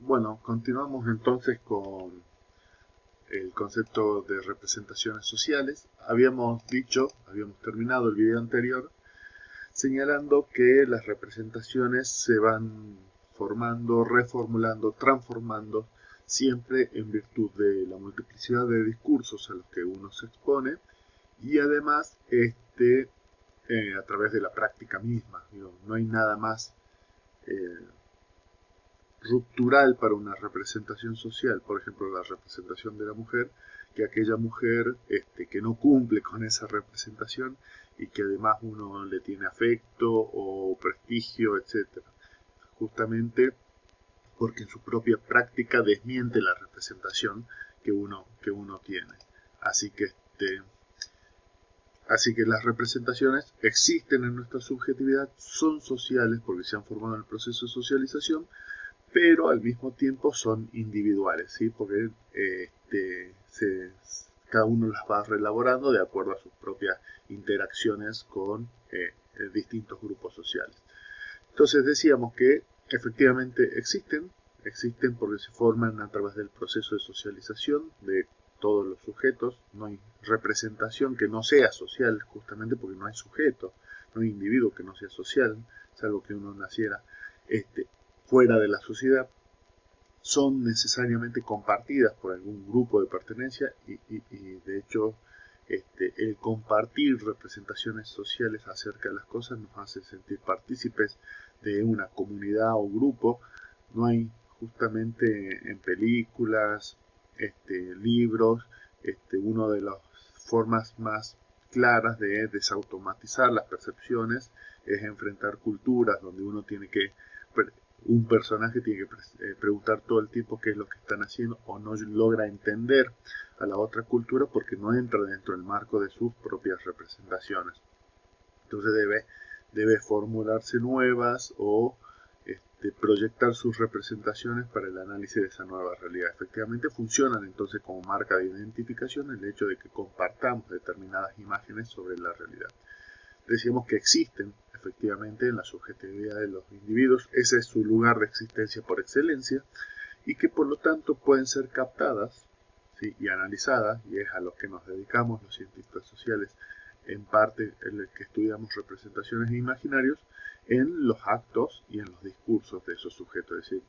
Bueno, continuamos entonces con el concepto de representaciones sociales. Habíamos terminado el video anterior señalando que las representaciones se van formando, reformulando, transformando, siempre en virtud de la multiplicidad de discursos a los que uno se expone y además a través de la práctica misma. Digo, no hay nada más eh, ruptural para una representación social, por ejemplo la representación de la mujer, que aquella mujer que no cumple con esa representación y que además uno le tiene afecto o prestigio, etcétera. Justamente porque en su propia práctica desmiente la representación que uno tiene. Así que Así que las representaciones existen en nuestra subjetividad, son sociales porque se han formado en el proceso de socialización, pero al mismo tiempo son individuales, ¿sí? Porque cada uno las va reelaborando de acuerdo a sus propias interacciones con distintos grupos sociales. Entonces decíamos que efectivamente existen porque se forman a través del proceso de socialización de todos los sujetos. No hay representación que no sea social, justamente porque no hay sujeto, no hay individuo que no sea social, salvo que uno naciera este, fuera de la sociedad. Son necesariamente compartidas por algún grupo de pertenencia y de hecho el compartir representaciones sociales acerca de las cosas nos hace sentir partícipes de una comunidad o grupo. No hay justamente en películas, libros, una de las formas más claras de desautomatizar las percepciones es enfrentar culturas donde uno tiene que un personaje tiene que preguntar todo el tiempo qué es lo que están haciendo o no logra entender a la otra cultura porque no entra dentro del marco de sus propias representaciones. Entonces debe formularse nuevas o proyectar sus representaciones para el análisis de esa nueva realidad. Efectivamente funcionan entonces como marca de identificación el hecho de que compartamos determinadas imágenes sobre la realidad. Decíamos que existen efectivamente en la subjetividad de los individuos, ese es su lugar de existencia por excelencia, y que por lo tanto pueden ser captadas, ¿sí? Y analizadas, y es a lo que nos dedicamos los cientistas sociales, en parte en el que estudiamos representaciones e imaginarios, en los actos y en los discursos de esos sujetos. Es decir,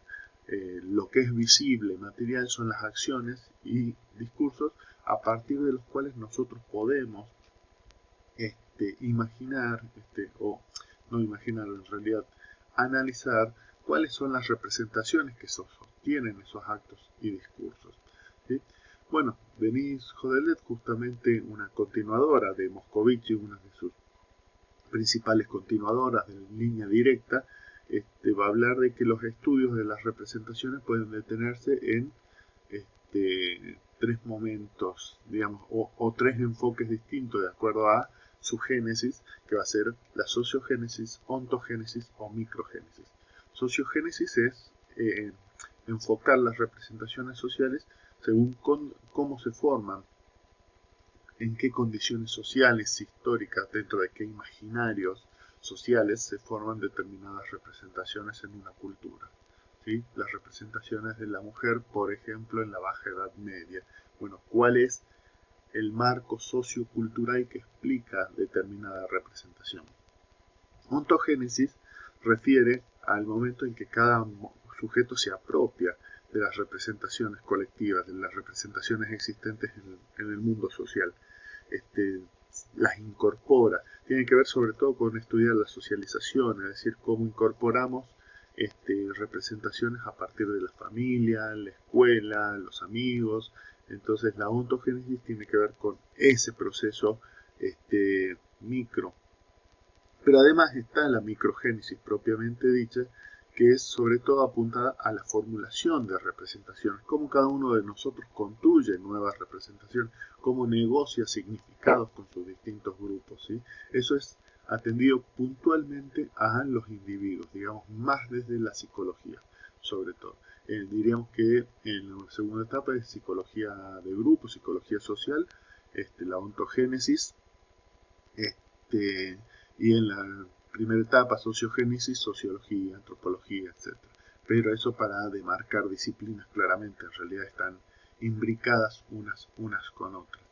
lo que es visible, material, son las acciones y discursos a partir de los cuales nosotros podemos imaginar, o no imaginar en realidad, analizar cuáles son las representaciones que sostienen esos actos y discursos. ¿Sí? Bueno, Denise Jodelet, justamente una continuadora de Moscovici, una de sus principales continuadoras de línea directa, va a hablar de que los estudios de las representaciones pueden detenerse en tres momentos, digamos, o tres enfoques distintos de acuerdo a su génesis, que va a ser la sociogénesis, ontogénesis o microgénesis. Sociogénesis es enfocar las representaciones sociales según cómo se forman, en qué condiciones sociales, históricas, dentro de qué imaginarios sociales se forman determinadas representaciones en una cultura. ¿Sí? Las representaciones de la mujer, por ejemplo, en la Baja Edad Media. Bueno, ¿cuál es el marco sociocultural que explica determinada representación? Ontogénesis refiere al momento en que cada sujeto se apropia de las representaciones colectivas, de las representaciones existentes en el mundo social. Las incorpora. Tiene que ver sobre todo con estudiar la socialización, es decir, cómo incorporamos representaciones a partir de la familia, la escuela, los amigos. Entonces la ontogénesis tiene que ver con ese proceso micro. Pero además está la microgénesis propiamente dicha, que es sobre todo apuntada a la formulación de representaciones, cómo cada uno de nosotros construye nuevas representaciones, cómo negocia significados con sus distintos grupos. ¿Sí? Eso es atendido puntualmente a los individuos, digamos, más desde la psicología, sobre todo. Diríamos que en la segunda etapa es psicología de grupo, psicología social, la ontogénesis, y en la primera etapa sociogénesis, sociología, antropología, etc. pero eso para demarcar disciplinas claramente, en realidad están imbricadas unas con otras.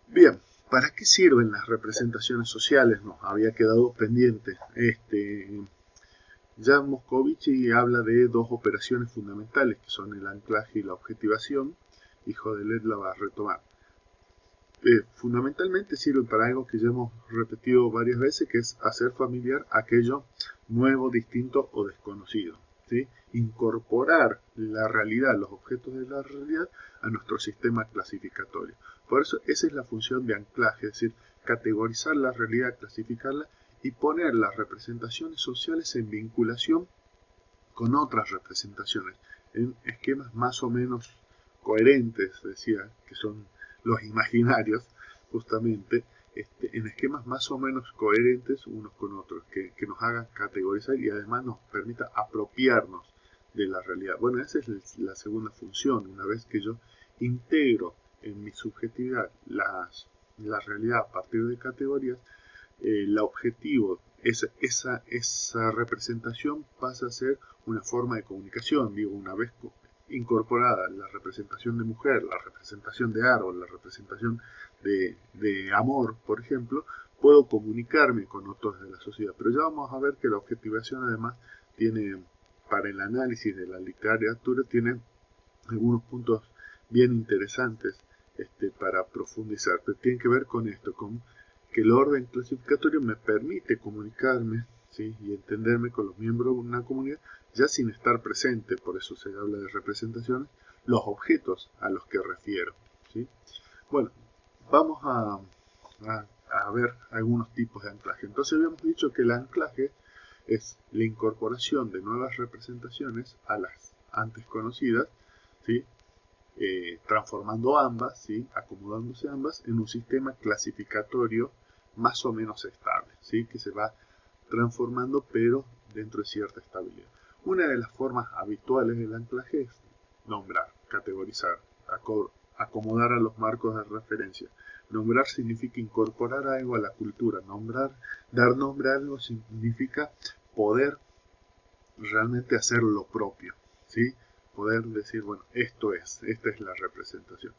Bien, ¿para qué sirven las representaciones sociales? Nos había quedado pendiente. Jan Moscovici habla de dos operaciones fundamentales, que son el anclaje y la objetivación, y Jodelet la va a retomar. Fundamentalmente sirven para algo que ya hemos repetido varias veces, que es hacer familiar aquello nuevo, distinto o desconocido, ¿sí? Incorporar la realidad, los objetos de la realidad a nuestro sistema clasificatorio. Por eso esa es la función de anclaje, es decir, categorizar la realidad, clasificarla y poner las representaciones sociales en vinculación con otras representaciones, en esquemas más o menos coherentes, decía, que son los imaginarios, justamente, en esquemas más o menos coherentes unos con otros, que nos hagan categorizar y además nos permita apropiarnos de la realidad. Bueno, esa es la segunda función. Una vez que yo integro en mi subjetividad la realidad a partir de categorías, el objetivo, esa representación pasa a ser una forma de comunicación. Digo, una vez incorporada la representación de mujer, la representación de árbol, la representación de amor, por ejemplo, puedo comunicarme con otros de la sociedad. Pero ya vamos a ver que la objetivación además tiene, para el análisis de la literatura, tiene algunos puntos bien interesantes para profundizar. Pero tiene que ver con esto, con que el orden clasificatorio me permite comunicarme, ¿sí? Y entenderme con los miembros de una comunidad, ya sin estar presente, por eso se habla de representaciones, los objetos a los que refiero, ¿sí? Bueno, vamos a ver algunos tipos de anclaje. Entonces habíamos dicho que el anclaje es la incorporación de nuevas representaciones a las antes conocidas, ¿sí? Transformando ambas, ¿sí? Acomodándose ambas en un sistema clasificatorio más o menos estable, ¿sí? Que se va transformando pero dentro de cierta estabilidad. Una de las formas habituales del anclaje es nombrar, categorizar, acomodar a los marcos de referencia. Nombrar significa incorporar algo a la cultura. Dar nombre a algo significa poder realmente hacer lo propio, ¿sí? Poder decir, bueno, esta es la representación.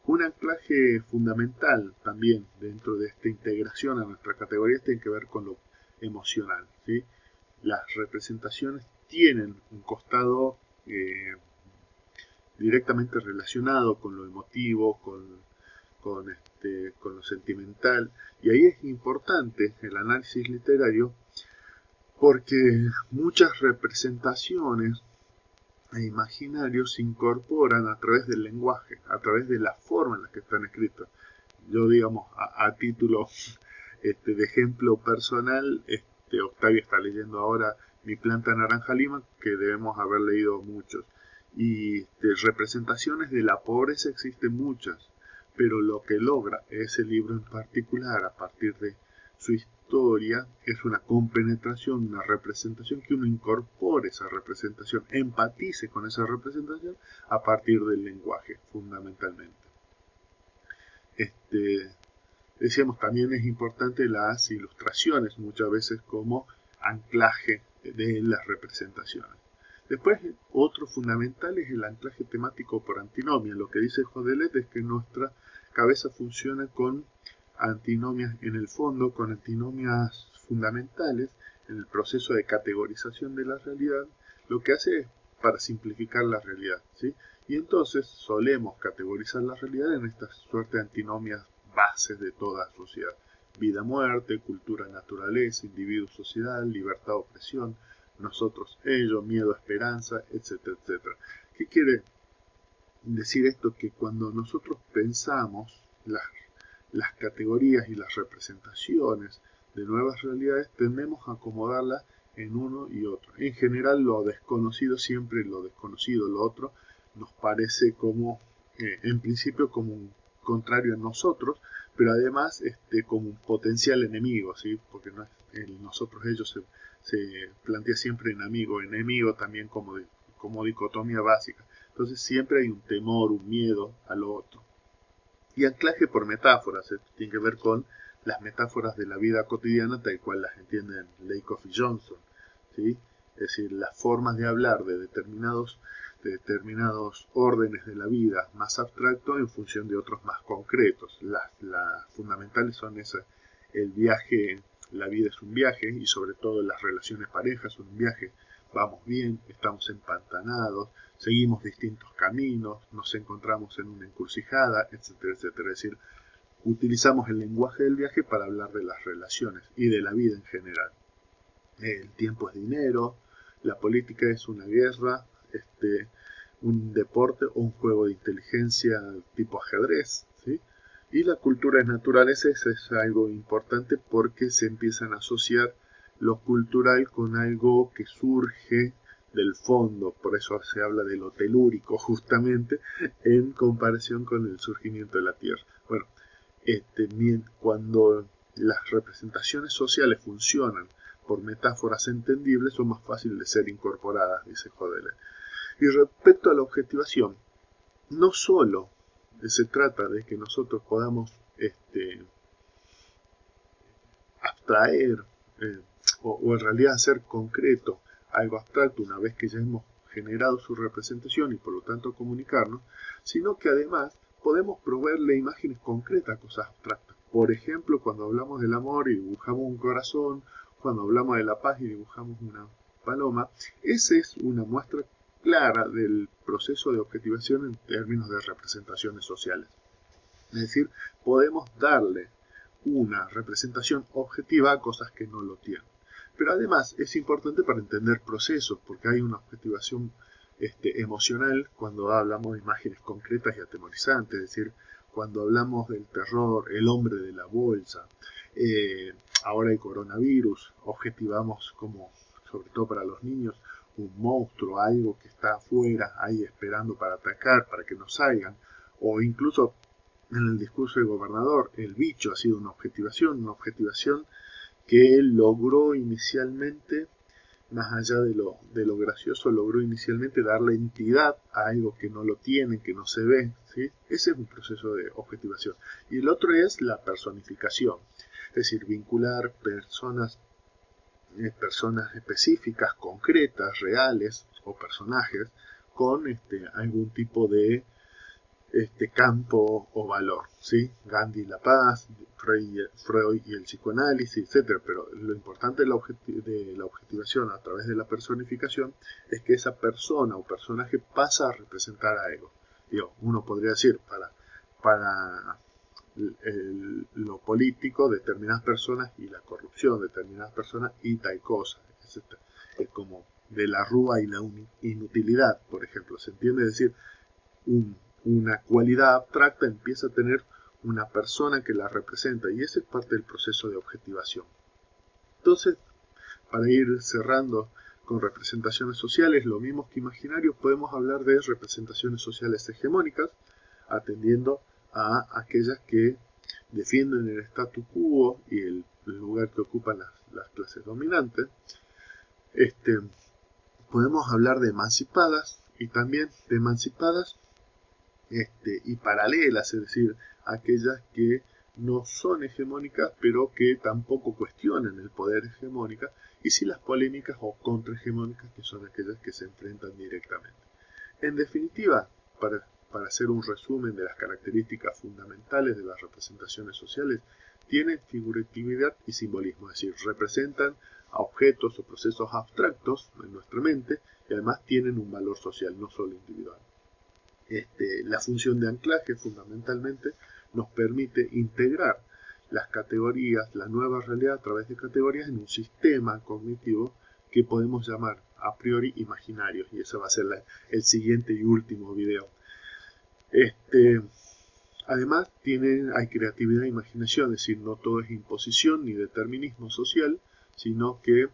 Un anclaje fundamental también dentro de esta integración a nuestra categoría tiene que ver con lo emocional, ¿sí? Las representaciones tienen un costado directamente relacionado con lo emotivo, con lo sentimental, y ahí es importante el análisis literario porque muchas representaciones e imaginarios se incorporan a través del lenguaje, a través de la forma en la que están escritos. Yo, digamos, a título de ejemplo personal, Octavio está leyendo ahora Mi planta naranja lima, que debemos haber leído muchos. Y representaciones de la pobreza existen muchas, pero lo que logra ese libro en particular, a partir de su historia, es una compenetración, una representación, que uno incorpore esa representación, empatice con esa representación a partir del lenguaje, fundamentalmente. Decíamos, también es importante las ilustraciones, muchas veces como anclaje de las representaciones. Después, otro fundamental es el anclaje temático por antinomia. Lo que dice Jodelet es que nuestra cabeza funciona con antinomias en el fondo, con antinomias fundamentales en el proceso de categorización de la realidad. Lo que hace es para simplificar la realidad, ¿sí? Y entonces solemos categorizar la realidad en esta suerte de antinomias bases de toda sociedad: vida-muerte, cultura-naturaleza, individuo-sociedad, libertad-opresión, nosotros-ellos, miedo-esperanza, etcétera, etcétera. ¿Qué quiere decir esto? Que cuando nosotros pensamos las categorías y las representaciones de nuevas realidades, tendemos a acomodarlas en uno y otro. En general, lo desconocido, siempre lo desconocido, lo otro, nos parece como, en principio, como un contrario en nosotros, pero además como un potencial enemigo, ¿sí? Porque no es nosotros, ellos se plantea siempre en amigo, enemigo también como dicotomía básica. Entonces siempre hay un temor, un miedo a lo otro. Y anclaje por metáforas, tiene que ver con las metáforas de la vida cotidiana tal cual las entienden Lakoff y Johnson, ¿sí? Es decir, las formas de hablar de determinados órdenes de la vida más abstractos en función de otros más concretos. Las fundamentales son esas: el viaje, la vida es un viaje, y sobre todo las relaciones parejas son un viaje. Vamos bien, estamos empantanados, seguimos distintos caminos, nos encontramos en una encrucijada, etcétera, etcétera. Es decir, utilizamos el lenguaje del viaje para hablar de las relaciones y de la vida en general. El tiempo es dinero, la política es una guerra, un deporte o un juego de inteligencia tipo ajedrez, ¿sí? Y la cultura es naturaleza, eso es algo importante porque se empiezan a asociar lo cultural con algo que surge del fondo, por eso se habla de lo telúrico justamente en comparación con el surgimiento de la Tierra. Bueno, cuando las representaciones sociales funcionan por metáforas entendibles, son más fáciles de ser incorporadas, dice Jodeler. Y respecto a la objetivación, no solo se trata de que nosotros podamos abstraer o en realidad hacer concreto algo abstracto una vez que ya hemos generado su representación y por lo tanto comunicarnos, sino que además podemos proveerle imágenes concretas a cosas abstractas. Por ejemplo, cuando hablamos del amor y dibujamos un corazón, cuando hablamos de la paz y dibujamos una paloma, esa es una muestra clara del proceso de objetivación en términos de representaciones sociales. Es decir, podemos darle una representación objetiva a cosas que no lo tienen. Pero además es importante para entender procesos, porque hay una objetivación emocional cuando hablamos de imágenes concretas y atemorizantes, es decir, cuando hablamos del terror, el hombre de la bolsa, ahora el coronavirus, objetivamos como, sobre todo para los niños, un monstruo, algo que está afuera, ahí esperando para atacar, para que no salgan, o incluso en el discurso del gobernador, el bicho ha sido una objetivación que logró inicialmente, más allá de lo gracioso, logró inicialmente darle entidad a algo que no lo tiene, que no se ve, ¿sí? Ese es un proceso de objetivación. Y el otro es la personificación, es decir, vincular personas específicas, concretas, reales o personajes con algún tipo de campo o valor, ¿sí? Gandhi y la paz, Freud y el psicoanálisis, etc. Pero lo importante de la objetivación a través de la personificación es que esa persona o personaje pasa a representar a algo. Uno podría decir, para lo político, determinadas personas y la corrupción, determinadas personas y tal cosa, etc. Es como de la rúa y la inutilidad, por ejemplo, ¿se entiende? Es decir, una cualidad abstracta empieza a tener una persona que la representa, y ese es parte del proceso de objetivación. Entonces, para ir cerrando con representaciones sociales, lo mismo que imaginarios, podemos hablar de representaciones sociales hegemónicas, atendiendo a aquellas que defienden el statu quo y el lugar que ocupan las clases dominantes. Podemos hablar de emancipadas y también de emancipadas y paralelas, es decir, aquellas que no son hegemónicas, pero que tampoco cuestionan el poder hegemónico, y sí las polémicas o contrahegemónicas, que son aquellas que se enfrentan directamente. En definitiva, para hacer un resumen de las características fundamentales de las representaciones sociales, tienen figuratividad y simbolismo, es decir, representan a objetos o procesos abstractos en nuestra mente, y además tienen un valor social, no solo individual. La función de anclaje fundamentalmente nos permite integrar las categorías, la nueva realidad a través de categorías en un sistema cognitivo que podemos llamar a priori imaginarios, y ese va a ser el siguiente y último video. Además hay creatividad e imaginación, es decir, no todo es imposición ni determinismo social, sino que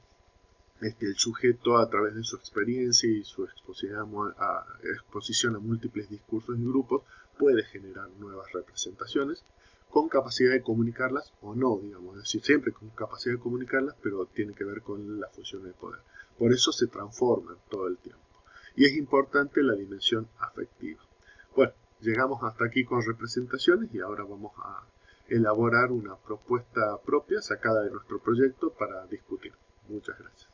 el sujeto, a través de su experiencia y su exposición a múltiples discursos y grupos, puede generar nuevas representaciones con capacidad de comunicarlas o no, digamos, es decir, siempre con capacidad de comunicarlas, pero tiene que ver con la función de poder. Por eso se transforman todo el tiempo. Y es importante la dimensión afectiva. Bueno, llegamos hasta aquí con representaciones y ahora vamos a elaborar una propuesta propia sacada de nuestro proyecto para discutir. Muchas gracias.